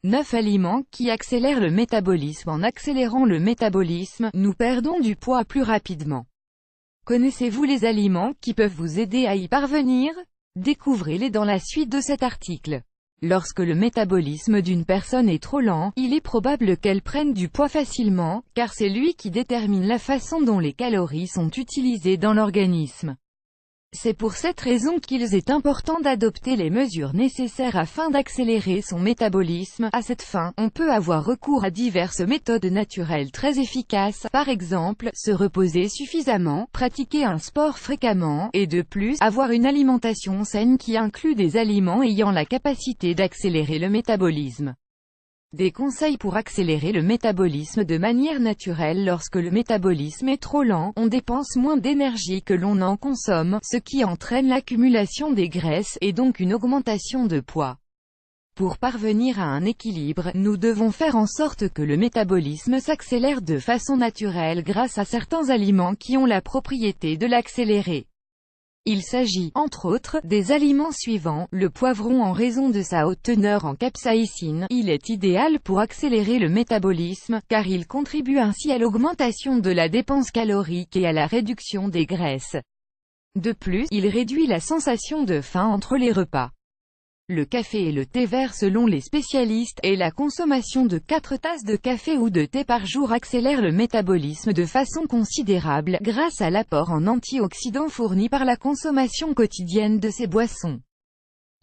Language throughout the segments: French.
9 aliments qui accélèrent le métabolisme. En accélérant le métabolisme, nous perdons du poids plus rapidement. Connaissez-vous les aliments qui peuvent vous aider à y parvenir? Découvrez-les dans la suite de cet article. Lorsque le métabolisme d'une personne est trop lent, il est probable qu'elle prenne du poids facilement, car c'est lui qui détermine la façon dont les calories sont utilisées dans l'organisme. C'est pour cette raison qu'il est important d'adopter les mesures nécessaires afin d'accélérer son métabolisme. À cette fin, on peut avoir recours à diverses méthodes naturelles très efficaces, par exemple, se reposer suffisamment, pratiquer un sport fréquemment, et de plus, avoir une alimentation saine qui inclut des aliments ayant la capacité d'accélérer le métabolisme. Des conseils pour accélérer le métabolisme de manière naturelle. Lorsque le métabolisme est trop lent, on dépense moins d'énergie que l'on en consomme, ce qui entraîne l'accumulation des graisses, et donc une augmentation de poids. Pour parvenir à un équilibre, nous devons faire en sorte que le métabolisme s'accélère de façon naturelle grâce à certains aliments qui ont la propriété de l'accélérer. Il s'agit, entre autres, des aliments suivants. Le poivron, en raison de sa haute teneur en capsaïcine, il est idéal pour accélérer le métabolisme, car il contribue ainsi à l'augmentation de la dépense calorique et à la réduction des graisses. De plus, il réduit la sensation de faim entre les repas. Le café et le thé vert selon les spécialistes, et la consommation de 4 tasses de café ou de thé par jour accélère le métabolisme de façon considérable, grâce à l'apport en antioxydants fourni par la consommation quotidienne de ces boissons.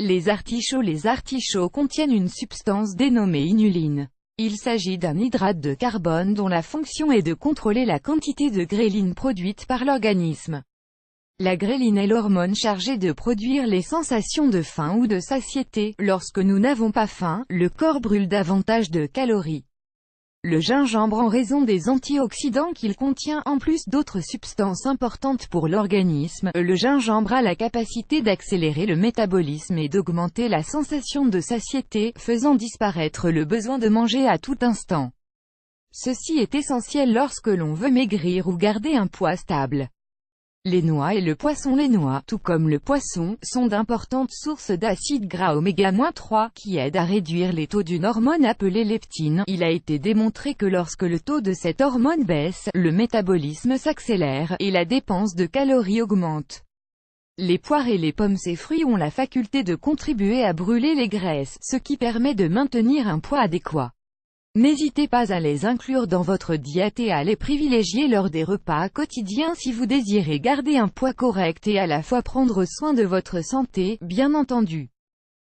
Les artichauts contiennent une substance dénommée inuline. Il s'agit d'un hydrate de carbone dont la fonction est de contrôler la quantité de gréline produite par l'organisme. La gréline est l'hormone chargée de produire les sensations de faim ou de satiété. Lorsque nous n'avons pas faim, le corps brûle davantage de calories. Le gingembre, en raison des antioxydants qu'il contient en plus d'autres substances importantes pour l'organisme, le gingembre a la capacité d'accélérer le métabolisme et d'augmenter la sensation de satiété, faisant disparaître le besoin de manger à tout instant. Ceci est essentiel lorsque l'on veut maigrir ou garder un poids stable. Les noix et le poisson. Les noix, tout comme le poisson, sont d'importantes sources d'acides gras oméga-3, qui aident à réduire les taux d'une hormone appelée leptine. Il a été démontré que lorsque le taux de cette hormone baisse, le métabolisme s'accélère, et la dépense de calories augmente. Les poires et les pommes, ces fruits ont la faculté de contribuer à brûler les graisses, ce qui permet de maintenir un poids adéquat. N'hésitez pas à les inclure dans votre diète et à les privilégier lors des repas quotidiens si vous désirez garder un poids correct et à la fois prendre soin de votre santé, bien entendu.